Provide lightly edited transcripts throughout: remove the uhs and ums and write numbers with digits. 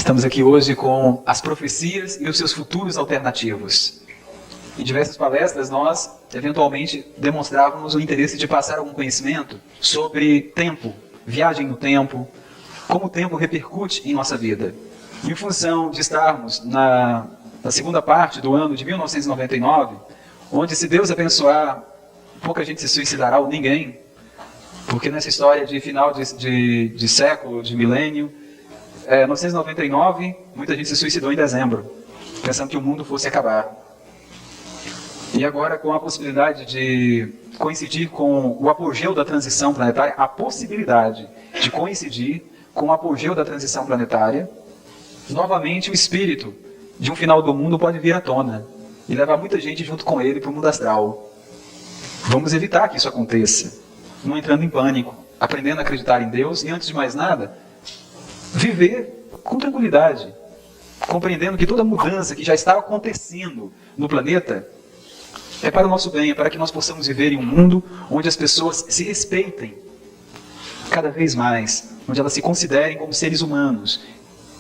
Estamos aqui hoje com as profecias e os seus futuros alternativos. Em diversas palestras nós, eventualmente, demonstrávamos o interesse de passar algum conhecimento sobre tempo, viagem no tempo, como o tempo repercute em nossa vida. Em função de estarmos na segunda parte do ano de 1999, onde, se Deus abençoar, pouca gente se suicidará ou ninguém, porque nessa história de final de século, de milênio, 1999, muita gente se suicidou em dezembro, pensando que o mundo fosse acabar. E agora, com a possibilidade de coincidir com o apogeu da transição planetária, a possibilidade de coincidir com o apogeu da transição planetária, novamente o espírito de um final do mundo pode vir à tona e levar muita gente junto com ele para o mundo astral. Vamos evitar que isso aconteça, não entrando em pânico, aprendendo a acreditar em Deus e, antes de mais nada, viver com tranquilidade, compreendendo que toda mudança que já está acontecendo no planeta é para o nosso bem, é para que nós possamos viver em um mundo onde as pessoas se respeitem cada vez mais, onde elas se considerem como seres humanos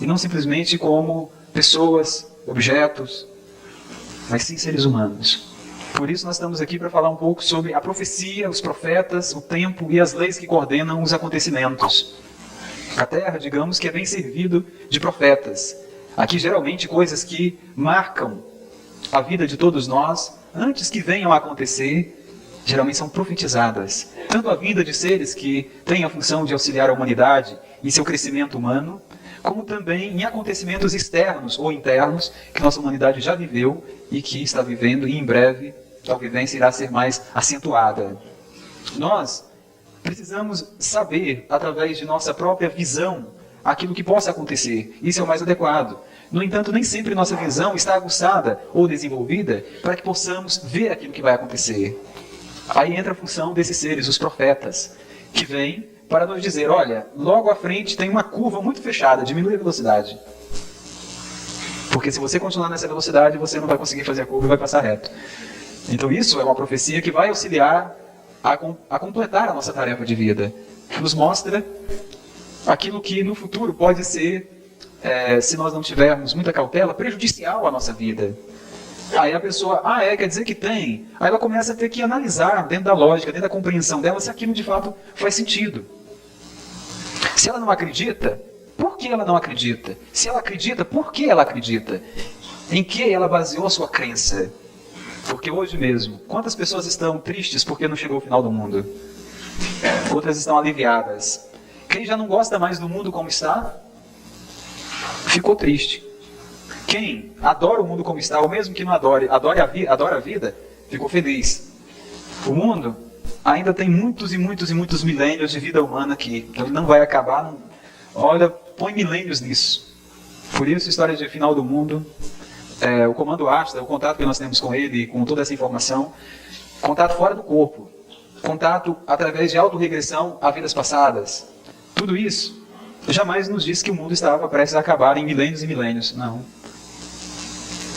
e não simplesmente como pessoas, objetos, mas sim seres humanos. Por isso nós estamos aqui para falar um pouco sobre a profecia, os profetas, o tempo e as leis que coordenam os acontecimentos. A Terra, digamos, que é bem servido de profetas. Aqui, geralmente, coisas que marcam a vida de todos nós, antes que venham a acontecer, geralmente são profetizadas. Tanto a vinda de seres que têm a função de auxiliar a humanidade em seu crescimento humano, como também em acontecimentos externos ou internos que nossa humanidade já viveu e que está vivendo, e em breve a vivência irá ser mais acentuada. Nós precisamos saber, através de nossa própria visão, aquilo que possa acontecer. Isso é o mais adequado. No entanto, nem sempre nossa visão está aguçada ou desenvolvida para que possamos ver aquilo que vai acontecer. Aí entra a função desses seres, os profetas, que vêm para nos dizer: olha, logo à frente tem uma curva muito fechada, diminui a velocidade. Porque se você continuar nessa velocidade, você não vai conseguir fazer a curva e vai passar reto. Então isso é uma profecia que vai auxiliar a completar a nossa tarefa de vida. Nos mostra aquilo que no futuro pode ser, se nós não tivermos muita cautela, prejudicial à nossa vida. Aí a pessoa, quer dizer que tem. Aí ela começa a ter que analisar, dentro da lógica, dentro da compreensão dela, se aquilo de fato faz sentido. Se ela não acredita, por que ela não acredita? Se ela acredita, por que ela acredita? Em que ela baseou a sua crença? Porque hoje mesmo, quantas pessoas estão tristes porque não chegou o final do mundo? Outras estão aliviadas. Quem já não gosta mais do mundo como está, ficou triste. Quem adora o mundo como está, ou mesmo que não adore, adora a vida, ficou feliz. O mundo ainda tem muitos e muitos e muitos milênios de vida humana aqui. Ele não vai acabar. Não... Olha, põe milênios nisso. Por isso, a história de final do mundo... o comando Ashtar, o contato que nós temos com ele, com toda essa informação, contato fora do corpo, contato através de autorregressão a vidas passadas. Tudo isso jamais nos disse que o mundo estava prestes a acabar em milênios e milênios. Não.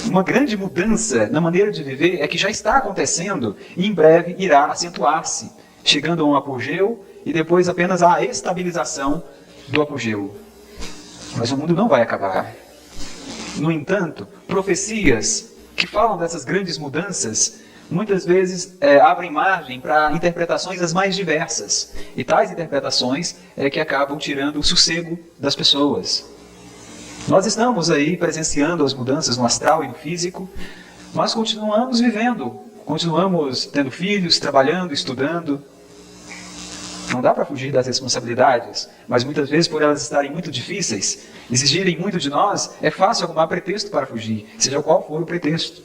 Uma grande mudança na maneira de viver é que já está acontecendo e em breve irá acentuar-se, chegando a um apogeu e depois apenas a estabilização do apogeu. Mas o mundo não vai acabar. No entanto, profecias que falam dessas grandes mudanças, muitas vezes abrem margem para interpretações as mais diversas. E tais interpretações que acabam tirando o sossego das pessoas. Nós estamos aí presenciando as mudanças no astral e no físico, mas continuamos vivendo, continuamos tendo filhos, trabalhando, estudando. Não dá para fugir das responsabilidades, mas muitas vezes, por elas estarem muito difíceis, exigirem muito de nós, é fácil arrumar pretexto para fugir, seja qual for o pretexto.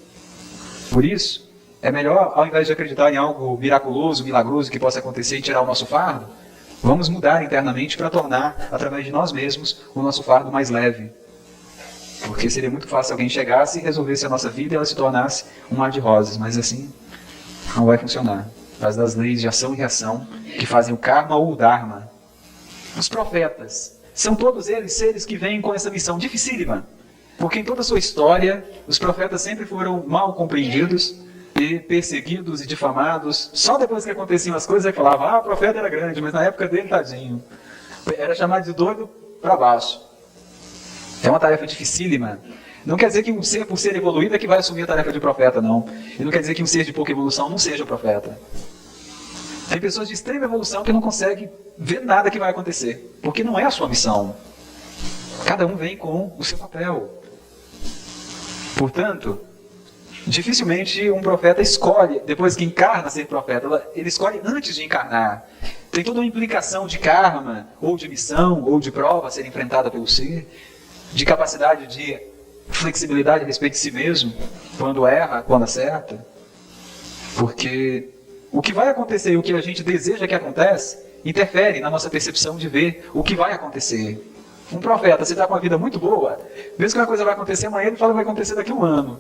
Por isso, é melhor, ao invés de acreditar em algo miraculoso, milagroso que possa acontecer e tirar o nosso fardo, vamos mudar internamente para tornar, através de nós mesmos, o nosso fardo mais leve. Porque seria muito fácil alguém chegasse e resolvesse a nossa vida e ela se tornasse um mar de rosas, mas assim não vai funcionar. As das leis de ação e reação que fazem o karma ou o dharma. Os profetas são todos eles seres que vêm com essa missão dificílima, porque em toda a sua história os profetas sempre foram mal compreendidos e perseguidos e difamados. Só depois que aconteciam as coisas é que falava: o profeta era grande, mas na época dele, tadinho, era chamado de doido para baixo. É uma tarefa dificílima. Não quer dizer que um ser, por ser evoluído, é que vai assumir a tarefa de profeta, não. E não quer dizer que um ser de pouca evolução não seja profeta. Tem pessoas de extrema evolução que não conseguem ver nada que vai acontecer, porque não é a sua missão. Cada um vem com o seu papel. Portanto, dificilmente um profeta escolhe, depois que encarna ser profeta, ele escolhe antes de encarnar. Tem toda uma implicação de karma, ou de missão, ou de prova a ser enfrentada pelo ser, de capacidade de flexibilidade a respeito de si mesmo, quando erra, quando acerta. Porque o que vai acontecer e o que a gente deseja que aconteça, interfere na nossa percepção de ver o que vai acontecer. Um profeta, se está com uma vida muito boa, mesmo que uma coisa vai acontecer amanhã, ele fala que vai acontecer daqui a um ano.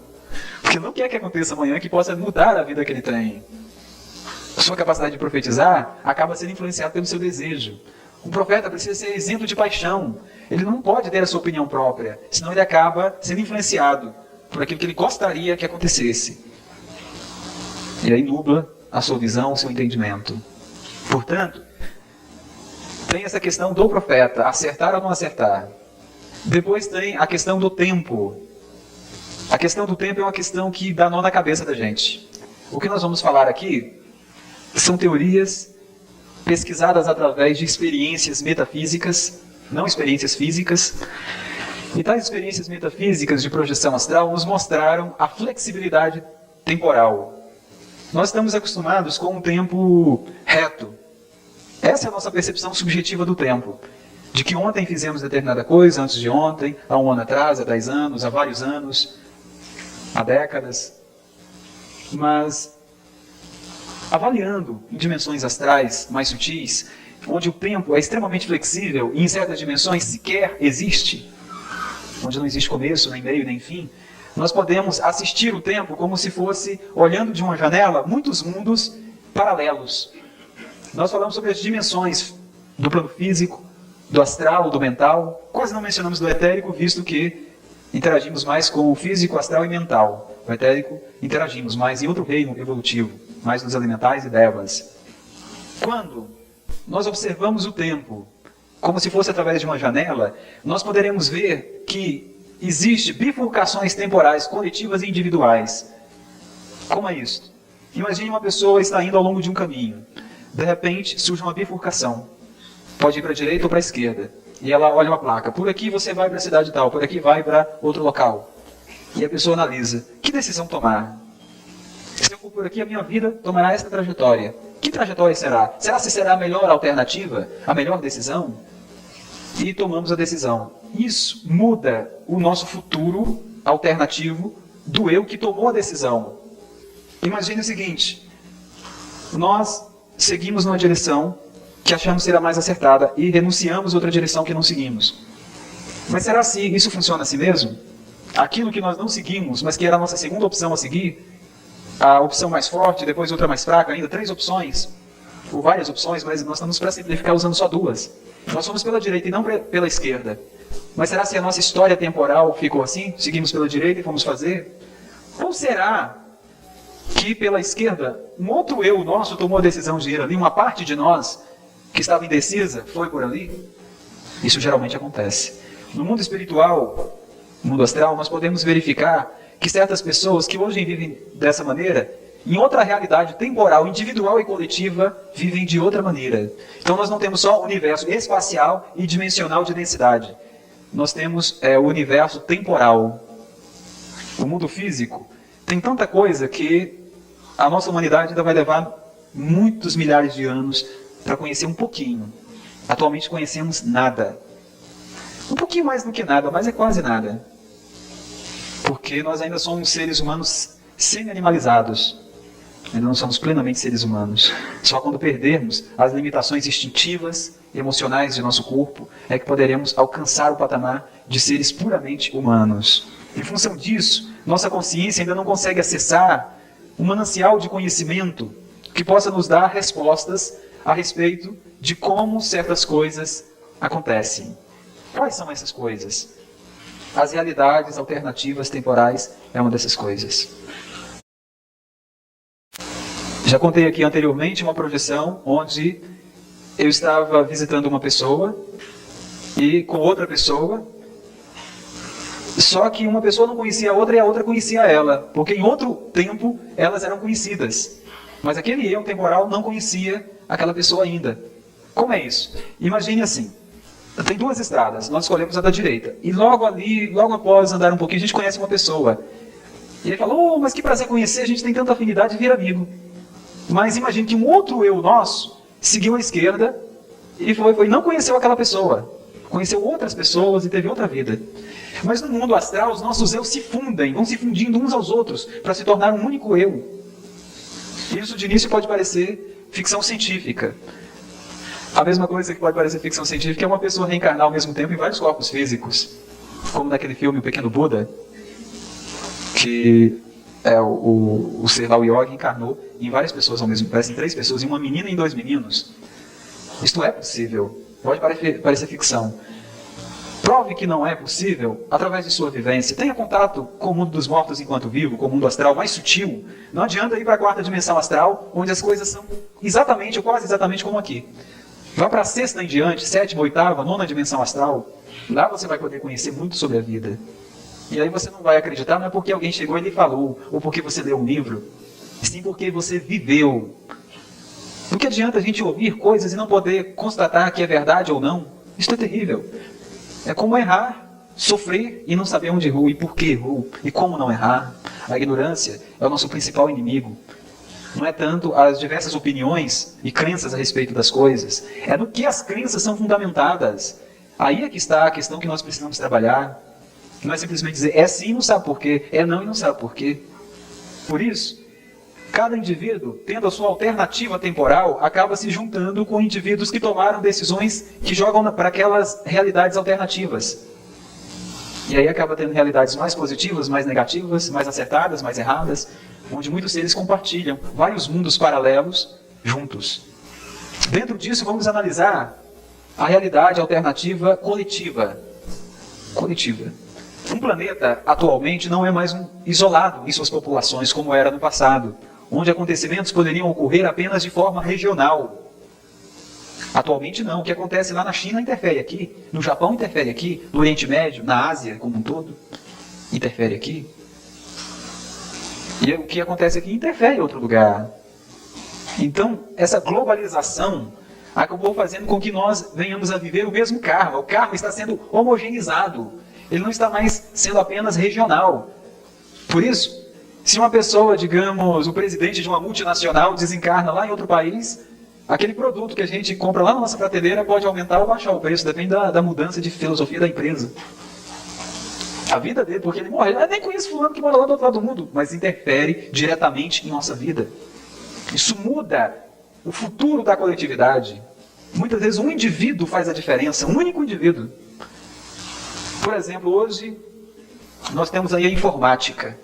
Porque não quer que aconteça amanhã, que possa mudar a vida que ele tem. Sua capacidade de profetizar acaba sendo influenciada pelo seu desejo. Um profeta precisa ser isento de paixão. Ele não pode ter a sua opinião própria, senão ele acaba sendo influenciado por aquilo que ele gostaria que acontecesse. E aí nubla a sua visão, o seu entendimento. Portanto, tem essa questão do profeta, acertar ou não acertar. Depois tem a questão do tempo. A questão do tempo é uma questão que dá nó na cabeça da gente. O que nós vamos falar aqui são teorias pesquisadas através de experiências metafísicas, não experiências físicas. E tais experiências metafísicas de projeção astral nos mostraram a flexibilidade temporal. Nós estamos acostumados com um tempo reto. Essa é a nossa percepção subjetiva do tempo. De que ontem fizemos determinada coisa, antes de ontem, há um ano atrás, há 10 anos, há vários anos, há décadas. Mas, avaliando em dimensões astrais mais sutis, onde o tempo é extremamente flexível e em certas dimensões sequer existe, onde não existe começo, nem meio, nem fim, nós podemos assistir o tempo como se fosse, olhando de uma janela, muitos mundos paralelos. Nós falamos sobre as dimensões do plano físico, do astral, do mental. Quase não mencionamos do etérico, visto que interagimos mais com o físico, astral e mental. O etérico interagimos mais em outro reino evolutivo, mais nos elementais e devas. Quando nós observamos o tempo como se fosse através de uma janela, nós poderemos ver que existe bifurcações temporais coletivas e individuais. Como é isso? Imagine uma pessoa está indo ao longo de um caminho. De repente, surge uma bifurcação. Pode ir para a direita ou para a esquerda. E ela olha uma placa. Por aqui você vai para a cidade tal, por aqui vai para outro local. E a pessoa analisa. Que decisão tomar? Se eu for por aqui, a minha vida tomará esta trajetória. Que trajetória será? Será a melhor alternativa? A melhor decisão? E tomamos a decisão. Isso muda o nosso futuro alternativo do eu que tomou a decisão. Imagine o seguinte. Nós seguimos numa direção que achamos ser a mais acertada e renunciamos a outra direção que não seguimos. Mas será se isso funciona assim mesmo? Aquilo que nós não seguimos, mas que era a nossa segunda opção a seguir, a opção mais forte, depois outra mais fraca, ainda 3 opções, ou várias opções, mas nós estamos para simplificar usando só 2. Nós fomos pela direita e não pela esquerda. Mas será se a nossa história temporal ficou assim? Seguimos pela direita e fomos fazer? Ou será que pela esquerda, um outro eu nosso tomou a decisão de ir ali, uma parte de nós que estava indecisa foi por ali? Isso geralmente acontece. No mundo espiritual, no mundo astral, nós podemos verificar que certas pessoas que hoje vivem dessa maneira, em outra realidade temporal, individual e coletiva, vivem de outra maneira. Então nós não temos só o universo espacial e dimensional de densidade. Nós temos o universo temporal. O mundo físico tem tanta coisa que a nossa humanidade ainda vai levar muitos milhares de anos para conhecer um pouquinho. Atualmente conhecemos nada. Um pouquinho mais do que nada, mas é quase nada. Porque nós ainda somos seres humanos semi-animalizados. Ainda não somos plenamente seres humanos. Só quando perdermos as limitações instintivas, emocionais de nosso corpo, é que poderemos alcançar o patamar de seres puramente humanos. Em função disso, nossa consciência ainda não consegue acessar um manancial de conhecimento que possa nos dar respostas a respeito de como certas coisas acontecem. Quais são essas coisas? As realidades alternativas temporais é uma dessas coisas. Já contei aqui anteriormente uma projeção onde eu estava visitando uma pessoa e com outra pessoa Só que uma pessoa não conhecia a outra e a outra conhecia ela, porque em outro tempo elas eram conhecidas. Mas aquele eu temporal não conhecia aquela pessoa ainda. Como é isso? Imagine assim, tem duas estradas, nós escolhemos a da direita. E logo ali, logo após andar um pouquinho, a gente conhece uma pessoa. E ele falou, mas que prazer conhecer, a gente tem tanta afinidade de vir amigo. Mas imagine que um outro eu nosso seguiu à esquerda e não conheceu aquela pessoa. Conheceu outras pessoas e teve outra vida. Mas no mundo astral, os nossos eu se fundem, vão se fundindo uns aos outros para se tornar um único eu. Isso de início pode parecer ficção científica. A mesma coisa que pode parecer ficção científica é uma pessoa reencarnar ao mesmo tempo em vários corpos físicos. Como naquele filme O Pequeno Buda, que o ser lá, o Yogi, encarnou em várias pessoas ao mesmo tempo, parecem 3 pessoas, em uma menina e em 2 meninos. Isto é possível, pode parecer ficção. Prove que não é possível através de sua vivência. Tenha contato com o mundo dos mortos enquanto vivo, com o mundo astral mais sutil. Não adianta ir para a 4ª dimensão astral, onde as coisas são exatamente ou quase exatamente como aqui. Vá para a 6ª em diante, 7ª, 8ª, 9ª dimensão astral. Lá você vai poder conhecer muito sobre a vida. E aí você não vai acreditar, não é porque alguém chegou e lhe falou, ou porque você leu um livro, sim porque você viveu. Do que adianta a gente ouvir coisas e não poder constatar que é verdade ou não? Isso é terrível. É como errar, sofrer e não saber onde errou e por que errou e como não errar. A ignorância é o nosso principal inimigo. Não é tanto as diversas opiniões e crenças a respeito das coisas. É no que as crenças são fundamentadas. Aí é que está a questão que nós precisamos trabalhar. Não é simplesmente dizer é sim e não sabe por quê, é não e não sabe por quê. Por isso, cada indivíduo, tendo a sua alternativa temporal, acaba se juntando com indivíduos que tomaram decisões que jogam para aquelas realidades alternativas. E aí acaba tendo realidades mais positivas, mais negativas, mais acertadas, mais erradas, onde muitos seres compartilham vários mundos paralelos juntos. Dentro disso, vamos analisar a realidade alternativa coletiva. Um planeta, atualmente, não é mais isolado em suas populações, como era no passado, onde acontecimentos poderiam ocorrer apenas de forma regional. Atualmente não. O que acontece lá na China interfere aqui, no Japão interfere aqui, no Oriente Médio, na Ásia como um todo, interfere aqui. E o que acontece aqui interfere em outro lugar. Então, essa globalização acabou fazendo com que nós venhamos a viver o mesmo karma. O karma está sendo homogeneizado. Ele não está mais sendo apenas regional. Por isso, se uma pessoa, digamos, o presidente de uma multinacional desencarna lá em outro país, aquele produto que a gente compra lá na nossa prateleira pode aumentar ou baixar o preço, depende da mudança de filosofia da empresa. A vida dele, porque ele morre. Eu nem conheço fulano que mora lá do outro lado do mundo, mas interfere diretamente em nossa vida. Isso muda o futuro da coletividade. Muitas vezes um indivíduo faz a diferença, um único indivíduo. Por exemplo, hoje nós temos aí a informática.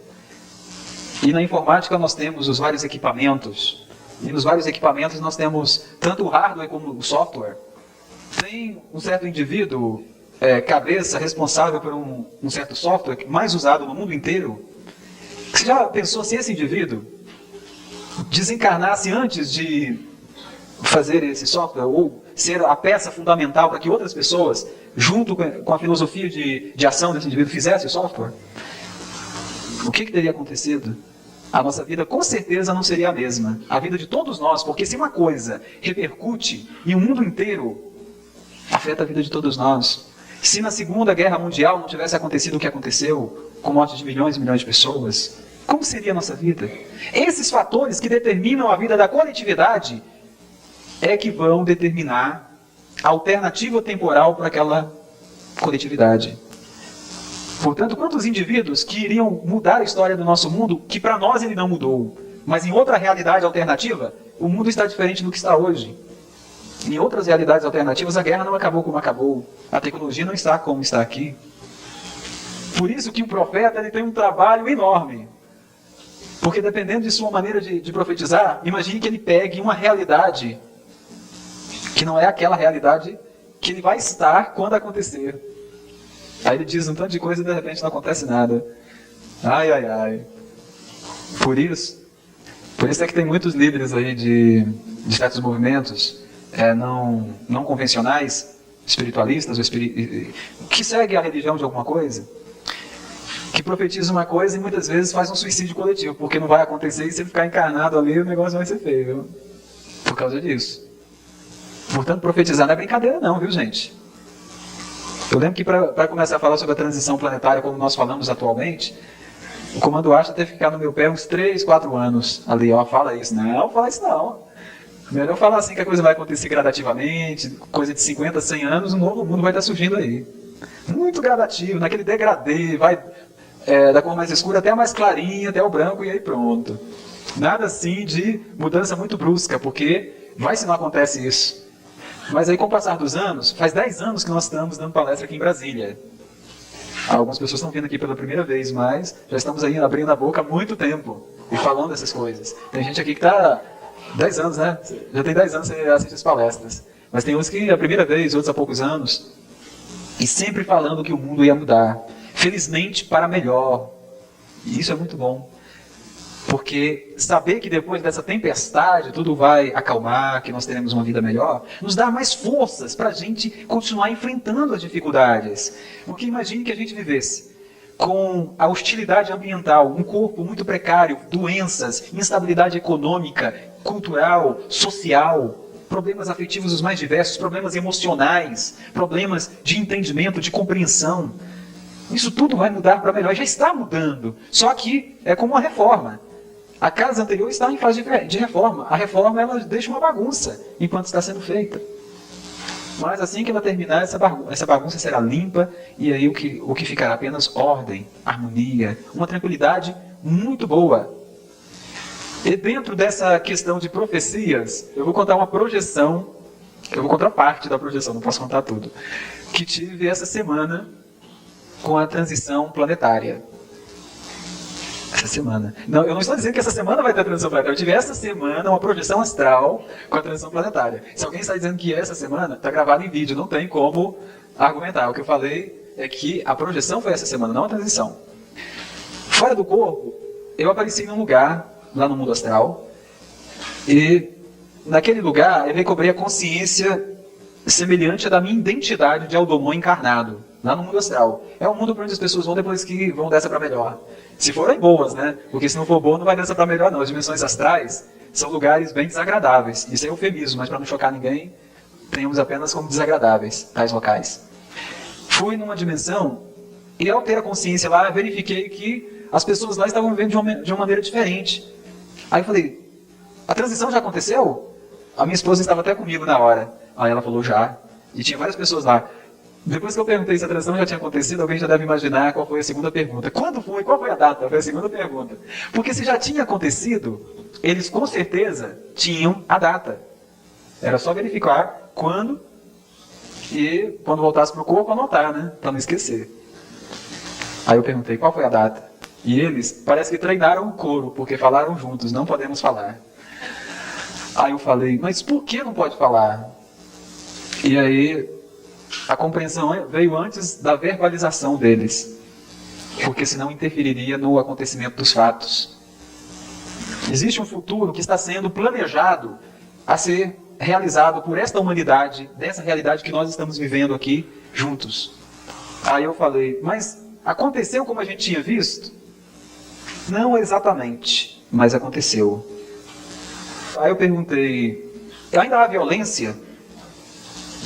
E na informática nós temos os vários equipamentos. E nos vários equipamentos nós temos tanto o hardware como o software. Tem um certo indivíduo, cabeça, responsável por um certo software mais usado no mundo inteiro. Você já pensou se esse indivíduo desencarnasse antes de fazer esse software, ou ser a peça fundamental para que outras pessoas, junto com a filosofia de ação desse indivíduo, fizessem o software? O que teria acontecido? A nossa vida com certeza não seria a mesma. A vida de todos nós, porque se uma coisa repercute em um mundo inteiro, afeta a vida de todos nós. Se na Segunda Guerra Mundial não tivesse acontecido o que aconteceu, com morte de milhões e milhões de pessoas, como seria a nossa vida? Esses fatores que determinam a vida da coletividade é que vão determinar a alternativa temporal para aquela coletividade. Portanto, quantos indivíduos que iriam mudar a história do nosso mundo, que para nós ele não mudou, mas em outra realidade alternativa, o mundo está diferente do que está hoje. Em outras realidades alternativas, a guerra não acabou como acabou, a tecnologia não está como está aqui. Por isso que o profeta ele tem um trabalho enorme. Porque dependendo de sua maneira de profetizar, imagine que ele pegue uma realidade que não é aquela realidade que ele vai estar quando acontecer. Aí ele diz um tanto de coisa e de repente não acontece nada. Ai, ai, ai. Por isso é que tem muitos líderes aí de certos movimentos não convencionais, espiritualistas, que seguem a religião de alguma coisa, que profetiza uma coisa e muitas vezes faz um suicídio coletivo, porque não vai acontecer e se ficar encarnado ali, o negócio vai ser feio, viu? Por causa disso. Portanto, profetizar não é brincadeira não, viu, gente? Eu lembro que para começar a falar sobre a transição planetária, como nós falamos atualmente, o comando Ashtar teve que ficar no meu pé uns 3, 4 anos ali, ó, fala isso. Não, fala isso não. Melhor falar assim que a coisa vai acontecer gradativamente, coisa de 50, 100 anos, um novo mundo vai estar surgindo aí. Muito gradativo, naquele degradê, vai da cor mais escura até a mais clarinha, até o branco e aí pronto. Nada assim de mudança muito brusca, porque vai se não acontece isso. Mas aí com o passar dos anos, faz 10 anos que nós estamos dando palestra aqui em Brasília. Algumas pessoas estão vindo aqui pela primeira vez, mas já estamos aí abrindo a boca há muito tempo e falando essas coisas. Tem gente aqui que está 10 anos, né? Já tem 10 anos que você assiste as palestras. Mas tem uns que é a primeira vez, outros há poucos anos. E sempre falando que o mundo ia mudar. Felizmente para melhor. E isso é muito bom. Porque saber que depois dessa tempestade tudo vai acalmar, que nós teremos uma vida melhor, nos dá mais forças para a gente continuar enfrentando as dificuldades. Porque imagine que a gente vivesse com a hostilidade ambiental, um corpo muito precário, doenças, instabilidade econômica, cultural, social, problemas afetivos os mais diversos, problemas emocionais, problemas de entendimento, de compreensão. Isso tudo vai mudar para melhor, já está mudando. Só que é como uma reforma. A casa anterior está em fase de reforma. A reforma ela deixa uma bagunça enquanto está sendo feita. Mas assim que ela terminar, essa bagunça será limpa e aí o que ficará apenas ordem, harmonia, uma tranquilidade muito boa. E dentro dessa questão de profecias, eu vou contar uma projeção, eu vou contar parte da projeção, não posso contar tudo, que tive essa semana com a transição planetária. Essa semana. Não, eu não estou dizendo que essa semana vai ter a transição planetária. Eu tive essa semana uma projeção astral com a transição planetária. Se alguém está dizendo que essa semana, está gravado em vídeo, não tem como argumentar. O que eu falei é que a projeção foi essa semana, não a transição. Fora do corpo, eu apareci num lugar, lá no mundo astral, e naquele lugar eu recobrei a consciência semelhante à da minha identidade de Eldomon encarnado, lá no mundo astral. É um mundo para onde as pessoas vão depois que vão dessa para melhor. Se forem boas, né? Porque se não for boa, não vai dessa para melhor, não. As dimensões astrais são lugares bem desagradáveis. Isso é eufemismo, mas para não chocar ninguém, tenhamos apenas como desagradáveis tais locais. Fui numa dimensão e ao ter a consciência lá, verifiquei que as pessoas lá estavam vivendo de uma maneira diferente. Aí eu falei, a transição já aconteceu? A minha esposa estava até comigo na hora. Aí ela falou, já. E tinha várias pessoas lá. Depois que eu perguntei se a transição já tinha acontecido, alguém já deve imaginar qual foi a segunda pergunta. Quando foi? Qual foi a data? Foi a segunda pergunta. Porque se já tinha acontecido, eles com certeza tinham a data. Era só verificar quando e quando voltasse para o corpo anotar, né? Para não esquecer. Aí eu perguntei qual foi a data. E eles parece que treinaram o coro, porque falaram juntos, não podemos falar. Aí eu falei, mas por que não pode falar? E aí a compreensão veio antes da verbalização deles, porque senão interferiria no acontecimento dos fatos. Existe um futuro que está sendo planejado a ser realizado por esta humanidade, dessa realidade que nós estamos vivendo aqui juntos. Aí eu falei, mas aconteceu como a gente tinha visto? Não exatamente, mas aconteceu. Aí eu perguntei, ainda há violência?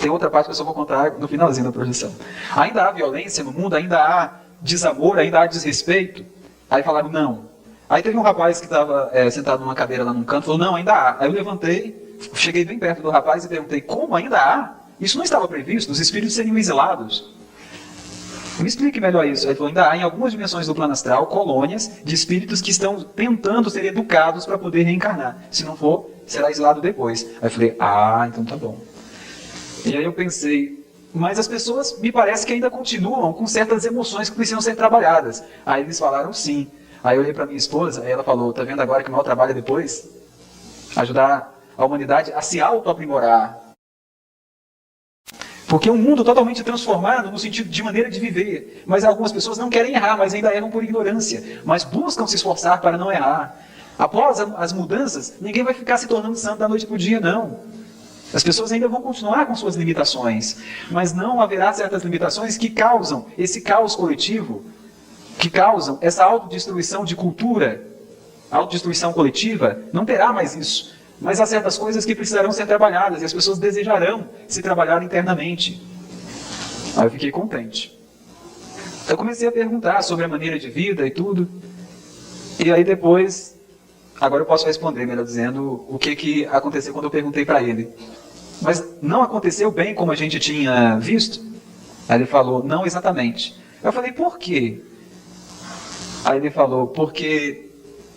Tem outra parte que eu só vou contar no finalzinho da projeção. Ainda há violência no mundo? Ainda há desamor? Ainda há desrespeito? Aí falaram, não. Aí teve um rapaz que estava sentado numa cadeira lá num canto, falou, não, ainda há. Aí eu levantei, cheguei bem perto do rapaz e perguntei, como ainda há? Isso não estava previsto? Os espíritos seriam exilados. Me explique melhor isso. Aí ele falou, ainda há em algumas dimensões do plano astral colônias de espíritos que estão tentando ser educados para poder reencarnar. Se não for, será exilado depois. Aí eu falei, então tá bom. E aí eu pensei, mas as pessoas me parece que ainda continuam com certas emoções que precisam ser trabalhadas. Aí eles falaram sim. Aí eu olhei para minha esposa, aí ela falou, tá vendo agora que o maior trabalho é depois? Ajudar a humanidade a se auto-aprimorar. Porque é um mundo totalmente transformado no sentido de maneira de viver. Mas algumas pessoas não querem errar, mas ainda erram por ignorância. Mas buscam se esforçar para não errar. Após as mudanças, ninguém vai ficar se tornando santo da noite para o dia, não. As pessoas ainda vão continuar com suas limitações, mas não haverá certas limitações que causam esse caos coletivo que causam essa autodestruição de cultura, autodestruição coletiva, não terá mais isso. Mas há certas coisas que precisarão ser trabalhadas e as pessoas desejarão se trabalhar internamente. Aí eu fiquei contente. Eu comecei a perguntar sobre a maneira de vida e tudo. E aí depois, agora eu posso responder, melhor dizendo, o que aconteceu quando eu perguntei para ele. Mas não aconteceu bem como a gente tinha visto? Aí ele falou, não exatamente. Eu falei, por quê? Aí ele falou, porque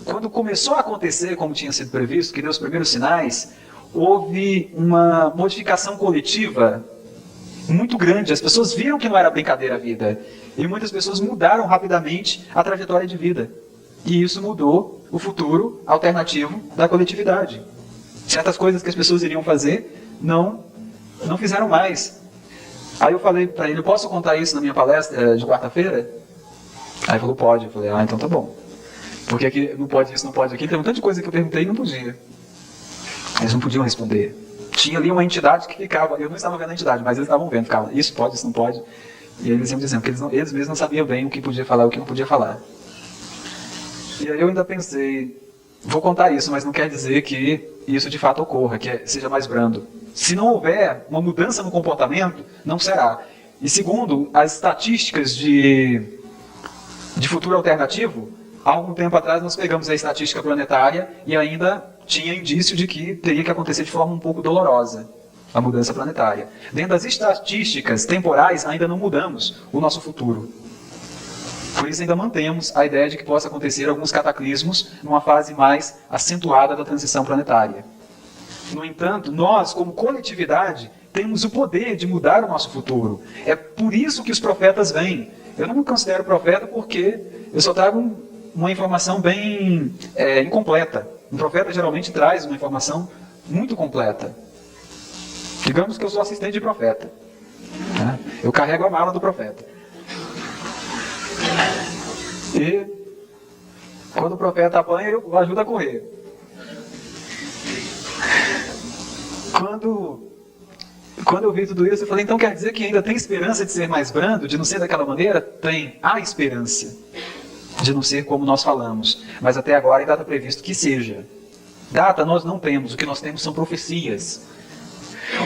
quando começou a acontecer como tinha sido previsto, que deu os primeiros sinais, houve uma modificação coletiva muito grande. As pessoas viram que não era brincadeira a vida. E muitas pessoas mudaram rapidamente a trajetória de vida. E isso mudou o futuro alternativo da coletividade. Certas coisas que as pessoas iriam fazer, não fizeram mais. Aí eu falei para ele, eu posso contar isso na minha palestra de quarta-feira? Aí ele falou, pode. Eu falei, então tá bom. Porque aqui não pode isso, não pode aquilo. Tem um tanto de coisa que eu perguntei e não podia. Eles não podiam responder. Tinha ali uma entidade que ficava, eu não estava vendo a entidade, mas eles estavam vendo, ficava, isso pode, isso não pode. E eles iam dizendo, porque eles mesmos não sabiam bem o que podia falar e o que não podia falar. E aí eu ainda pensei, vou contar isso, mas não quer dizer que isso de fato ocorra, que seja mais brando. Se não houver uma mudança no comportamento, não será. E segundo as estatísticas de futuro alternativo, há algum tempo atrás nós pegamos a estatística planetária e ainda tinha indício de que teria que acontecer de forma um pouco dolorosa a mudança planetária. Dentro das estatísticas temporais ainda não mudamos o nosso futuro. Por isso ainda mantemos a ideia de que possa acontecer alguns cataclismos numa fase mais acentuada da transição planetária. No entanto, nós, como coletividade, temos o poder de mudar o nosso futuro. É por isso que os profetas vêm. Eu não me considero profeta porque eu só trago uma informação bem incompleta. Um profeta geralmente traz uma informação muito completa. Digamos que eu sou assistente de profeta. Né? Eu carrego a mala do profeta. E quando o profeta apanha, eu ajudo a correr. Quando eu vi tudo isso, eu falei, então quer dizer que ainda tem esperança de ser mais brando, de não ser daquela maneira? Tem, há esperança de não ser como nós falamos. Mas até agora ainda está previsto que seja. Data nós não temos, o que nós temos são profecias.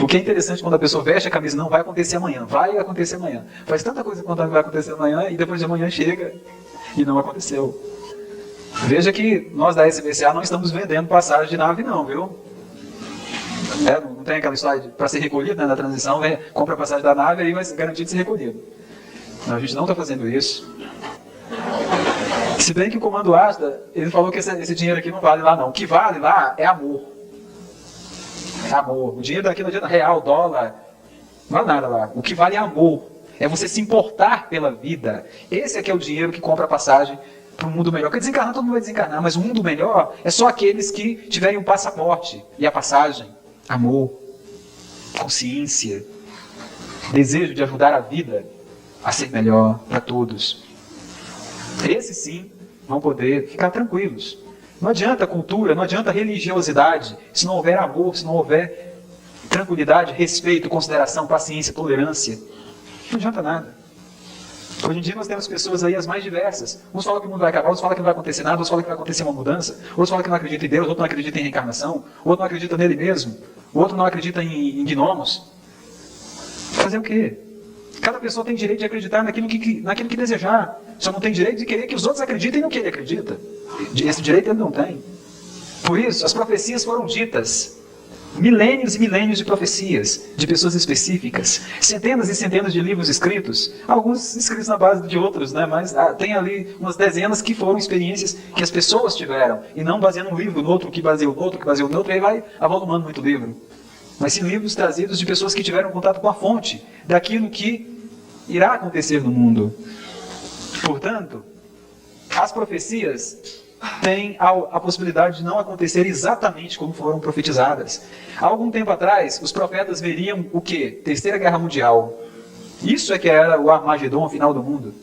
O que é interessante quando a pessoa veste a camisa, não vai acontecer amanhã, vai acontecer amanhã. Faz tanta coisa quanto vai acontecer amanhã e depois de amanhã chega e não aconteceu. Veja que nós da SBCA não estamos vendendo passagem de nave não, viu? Não tem aquela história para ser recolhido, né, na transição, compra a passagem da nave e aí vai ser garantido de ser recolhido. Não, a gente não está fazendo isso. Se bem que o comando Asda, ele falou que esse dinheiro aqui não vale lá não. O que vale lá é amor. É amor. O dinheiro daqui não adianta real, dólar, não vale nada lá. O que vale é amor. É você se importar pela vida. Esse aqui é o dinheiro que compra a passagem para um mundo melhor. Porque desencarnar, todo mundo vai desencarnar, mas o mundo melhor é só aqueles que tiverem um passaporte. E a passagem, amor, consciência, desejo de ajudar a vida a ser melhor para todos. Esses sim vão poder ficar tranquilos. Não adianta cultura, não adianta religiosidade, se não houver amor, se não houver tranquilidade, respeito, consideração, paciência, tolerância. Não adianta nada. Hoje em dia nós temos pessoas aí as mais diversas. Uns falam que o mundo vai acabar, outros falam que não vai acontecer nada, outros falam que vai acontecer uma mudança, outros falam que não acreditam em Deus, outro não acredita em reencarnação, outro não acredita nele mesmo, outro não acredita em gnomos. Fazer o quê? Cada pessoa tem direito de acreditar naquilo que desejar. Só não tem direito de querer que os outros acreditem no que ele acredita. Esse direito ele não tem. Por isso, as profecias foram ditas. Milênios e milênios de profecias, de pessoas específicas. Centenas e centenas de livros escritos. Alguns escritos na base de outros, né? Mas tem ali umas dezenas que foram experiências que as pessoas tiveram. E não baseando um livro no outro, que baseou no outro, que baseou no outro. E aí vai avolumando muito livro. Mas sim livros trazidos de pessoas que tiveram contato com a fonte daquilo que irá acontecer no mundo. Portanto, as profecias têm a possibilidade de não acontecer exatamente como foram profetizadas. Há algum tempo atrás, os profetas veriam o quê? Terceira Guerra Mundial. Isso é que era o Armagedon, o final do mundo.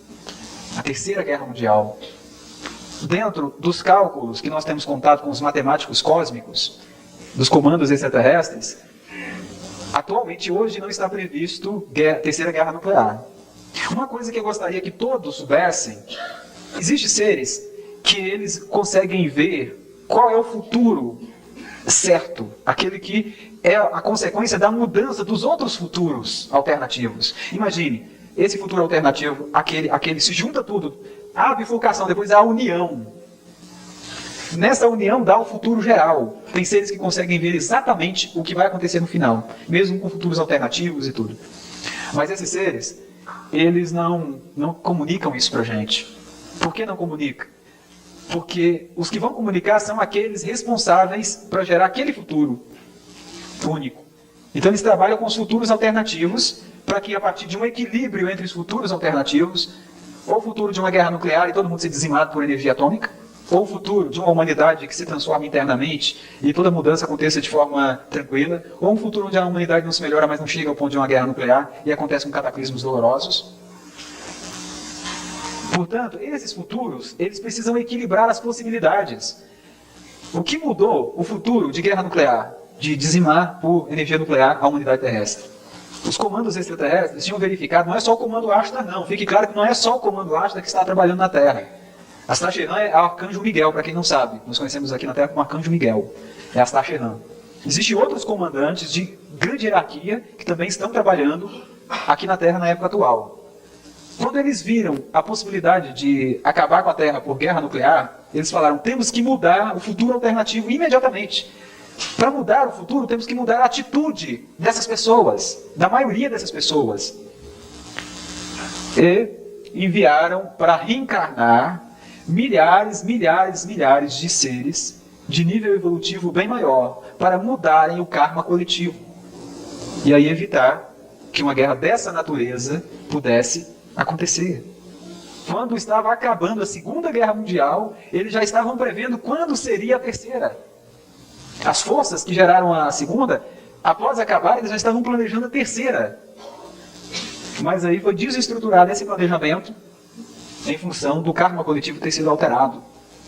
A Terceira Guerra Mundial. Dentro dos cálculos que nós temos contato com os matemáticos cósmicos, dos comandos extraterrestres, atualmente, hoje, não está previsto Terceira Guerra Nuclear. Uma coisa que eu gostaria que todos soubessem Existem seres que eles conseguem ver qual é o futuro certo, aquele que é a consequência da mudança dos outros futuros alternativos. Imagine, esse futuro alternativo, aquele se junta tudo, há a bifurcação, depois há a união. Nessa união dá o futuro geral. Tem seres que conseguem ver exatamente o que vai acontecer no final, mesmo com futuros alternativos e tudo. Mas esses seres, eles não comunicam isso pra gente. Por que não comunicam? Porque os que vão comunicar são aqueles responsáveis para gerar aquele futuro único. Então eles trabalham com os futuros alternativos para que, a partir de um equilíbrio entre os futuros alternativos, ou o futuro de uma guerra nuclear e todo mundo ser dizimado por energia atômica, ou o futuro de uma humanidade que se transforma internamente e toda mudança aconteça de forma tranquila, ou um futuro onde a humanidade não se melhora, mas não chega ao ponto de uma guerra nuclear e acontecem cataclismos dolorosos. Portanto, esses futuros, eles precisam equilibrar as possibilidades. O que mudou o futuro de guerra nuclear, de dizimar por energia nuclear a humanidade terrestre? Os comandos extraterrestres tinham verificado, não é só o comando Ashtar não, fique claro que não é só o comando Ashtar que está trabalhando na Terra. Astá-Cheran é o Arcanjo Miguel, para quem não sabe, nós conhecemos aqui na Terra como Arcanjo Miguel, é Astá-Cheran. Existem outros comandantes de grande hierarquia que também estão trabalhando aqui na Terra na época atual. Quando eles viram a possibilidade de acabar com a Terra por guerra nuclear, eles falaram, temos que mudar o futuro alternativo imediatamente. Para mudar o futuro, temos que mudar a atitude dessas pessoas, da maioria dessas pessoas. E enviaram para reencarnar milhares de seres de nível evolutivo bem maior, para mudarem o karma coletivo. E aí evitar que uma guerra dessa natureza pudesse acontecer. Quando estava acabando a Segunda Guerra Mundial, eles já estavam prevendo quando seria a terceira. As forças que geraram a segunda, após acabar, eles já estavam planejando a terceira. Mas aí foi desestruturado esse planejamento em função do karma coletivo ter sido alterado.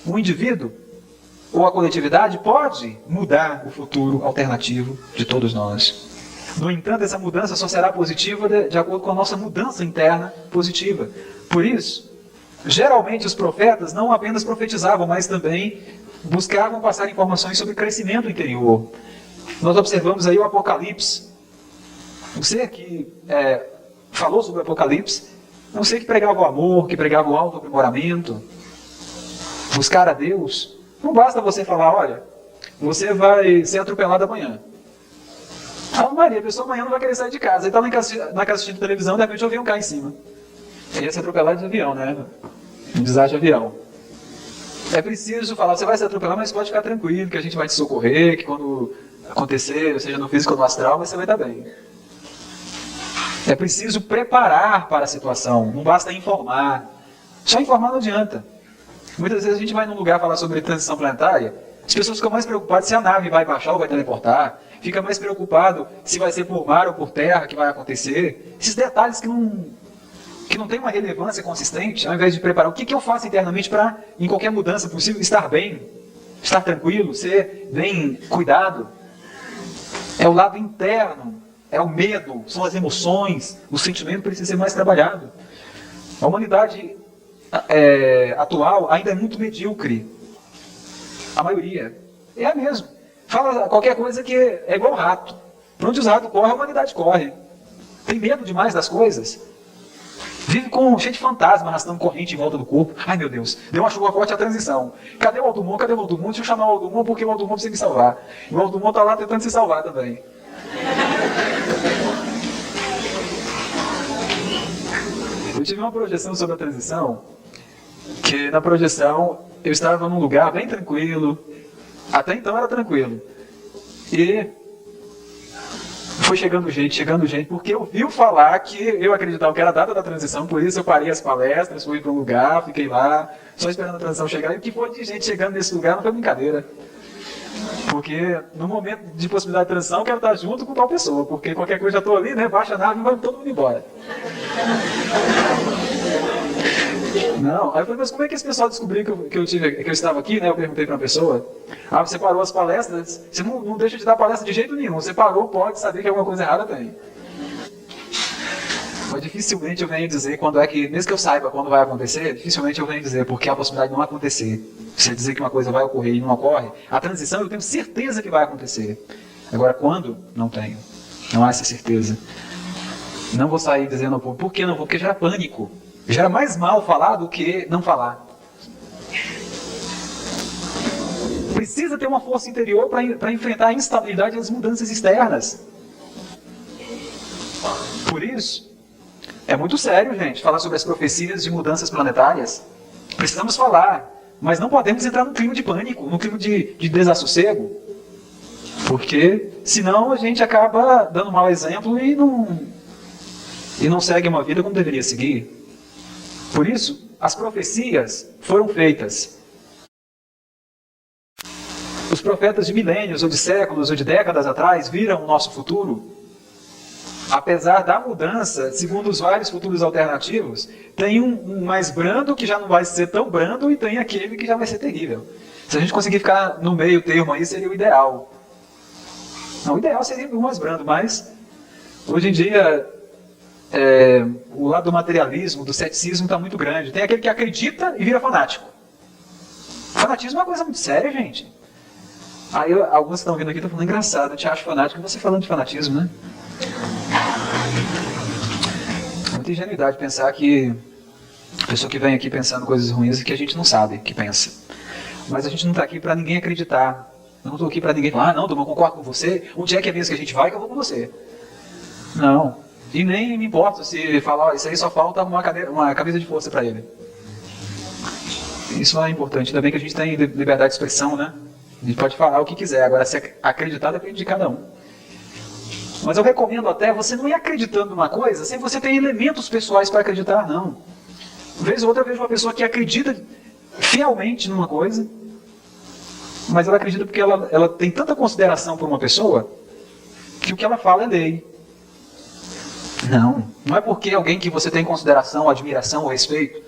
O indivíduo ou a coletividade pode mudar o futuro alternativo de todos nós. No entanto, essa mudança só será positiva de acordo com a nossa mudança interna positiva. Por isso, geralmente os profetas não apenas profetizavam, mas também buscavam passar informações sobre crescimento interior. Nós observamos aí o Apocalipse. Um ser que falou sobre o Apocalipse, um ser que pregava o amor, que pregava o autoaprimoramento, buscar a Deus. Não basta você falar, olha, você vai ser atropelado amanhã. Ah, Maria, a pessoa amanhã não vai querer sair de casa. Aí está lá na casa assistindo televisão, de repente o avião cai em cima. Ele ia ser atropelado de avião, né? Um desastre de avião. É preciso falar, você vai se atropelar, mas pode ficar tranquilo, que a gente vai te socorrer, que quando acontecer, seja no físico ou no astral, você vai estar bem. É preciso preparar para a situação, não basta informar. Só informar não adianta. Muitas vezes a gente vai num lugar falar sobre transição planetária, as pessoas ficam mais preocupadas se a nave vai baixar ou vai teleportar, fica mais preocupado se vai ser por mar ou por terra que vai acontecer. Esses detalhes que não tem uma relevância consistente, ao invés de preparar o que eu faço internamente para, em qualquer mudança possível, estar bem, estar tranquilo, ser bem cuidado. É o lado interno, é o medo, são as emoções, o sentimento precisa ser mais trabalhado. A humanidade atual ainda é muito medíocre. A maioria é a mesma. Fala qualquer coisa que é igual rato. Por onde os ratos correm, a humanidade corre. Tem medo demais das coisas. Vive cheio de fantasma, arrastando corrente em volta do corpo. Ai meu Deus, deu uma chuva forte a transição. Cadê o Aldumon? Cadê o Aldumon? Deixa eu chamar o Aldumon porque o Aldumon precisa me salvar. E o Aldumon está lá tentando se salvar também. Eu tive uma projeção sobre a transição, que na projeção eu estava num lugar bem tranquilo. Até então era tranquilo. E foi chegando gente, porque eu vi falar que eu acreditava que era a data da transição, por isso eu parei as palestras, fui para um lugar, fiquei lá, só esperando a transição chegar. E o que foi de gente chegando nesse lugar não foi brincadeira. Porque no momento de possibilidade de transição, eu quero estar junto com tal pessoa, porque qualquer coisa já estou ali, né? Baixa a nave e vai todo mundo embora. Não, aí eu falei, mas como é que esse pessoal descobriu que eu estava aqui, né? Eu perguntei para uma pessoa. Ah, você parou as palestras, você não deixa de dar palestra de jeito nenhum. Você parou, pode saber que alguma coisa errada tem. Mas dificilmente eu venho dizer quando é que, mesmo que eu saiba quando vai acontecer, dificilmente eu venho dizer porque há a possibilidade de não acontecer. Se eu dizer que uma coisa vai ocorrer e não ocorre, a transição eu tenho certeza que vai acontecer. Agora, quando? Não tenho. Não há essa certeza. Não vou sair dizendo, por que não vou? Porque gera pânico. Gera mais mal falar do que não falar. Precisa ter uma força interior para enfrentar a instabilidade e as mudanças externas. Por isso, é muito sério, gente, falar sobre as profecias de mudanças planetárias. Precisamos falar, mas não podemos entrar num clima de pânico, num clima de desassossego. Porque, senão, a gente acaba dando mau exemplo e não segue uma vida como deveria seguir. Por isso, as profecias foram feitas. Os profetas de milênios, ou de séculos, ou de décadas atrás, viram o nosso futuro. Apesar da mudança, segundo os vários futuros alternativos, tem um mais brando que já não vai ser tão brando e tem aquele que já vai ser terrível. Se a gente conseguir ficar no meio termo aí, seria o ideal. Não, o ideal seria o mais brando, mas hoje em dia o lado do materialismo, do ceticismo está muito grande. Tem aquele que acredita e vira fanático. Fanatismo é uma coisa muito séria, gente. Aí alguns que estão vindo aqui estão falando, engraçado, eu te acho fanático, você falando de fanatismo, né? Muita ingenuidade pensar que a pessoa que vem aqui pensando coisas ruins é que a gente não sabe que pensa. Mas a gente não está aqui para ninguém acreditar. Eu não estou aqui para ninguém falar, não, eu concordo com você, onde é que é mesmo que a gente vai que eu vou com você. Não. E nem me importa se falar, isso aí só falta uma camisa de força para ele. Isso é importante, ainda bem que a gente tem liberdade de expressão, né? A gente pode falar o que quiser, agora se acreditar depende de cada um. Mas eu recomendo até você não ir acreditando numa coisa sem você ter elementos pessoais para acreditar, não. Vez ou outra eu vejo uma pessoa que acredita fielmente numa coisa, mas ela acredita porque ela tem tanta consideração por uma pessoa que o que ela fala é lei. Não é porque alguém que você tem consideração, admiração ou respeito,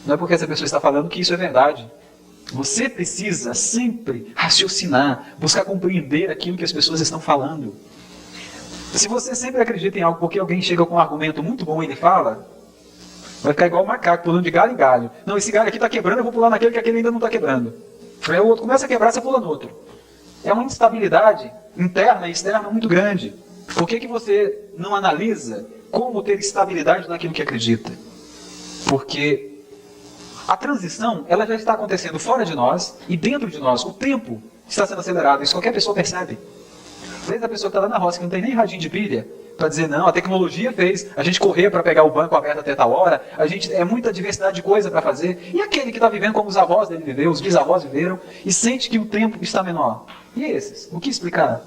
não é porque essa pessoa está falando que isso é verdade. Você precisa sempre raciocinar, buscar compreender aquilo que as pessoas estão falando. Se você sempre acredita em algo porque alguém chega com um argumento muito bom e ele fala, vai ficar igual o macaco, pulando de galho em galho. Não, esse galho aqui está quebrando, eu vou pular naquele que aquele ainda não está quebrando. Aí o outro começa a quebrar, você pula no outro. É uma instabilidade interna e externa muito grande. Por que você não analisa como ter estabilidade naquilo que acredita? Porque a transição, ela já está acontecendo fora de nós e dentro de nós. O tempo está sendo acelerado, isso qualquer pessoa percebe. Desde a pessoa que está lá na roça, que não tem nem radinho de pilha, para dizer, não, a tecnologia fez a gente correr para pegar o banco aberto até tal hora, é muita diversidade de coisa para fazer. E aquele que está vivendo como os avós dele viveram, os bisavós viveram, e sente que o tempo está menor? E esses? O que explicar?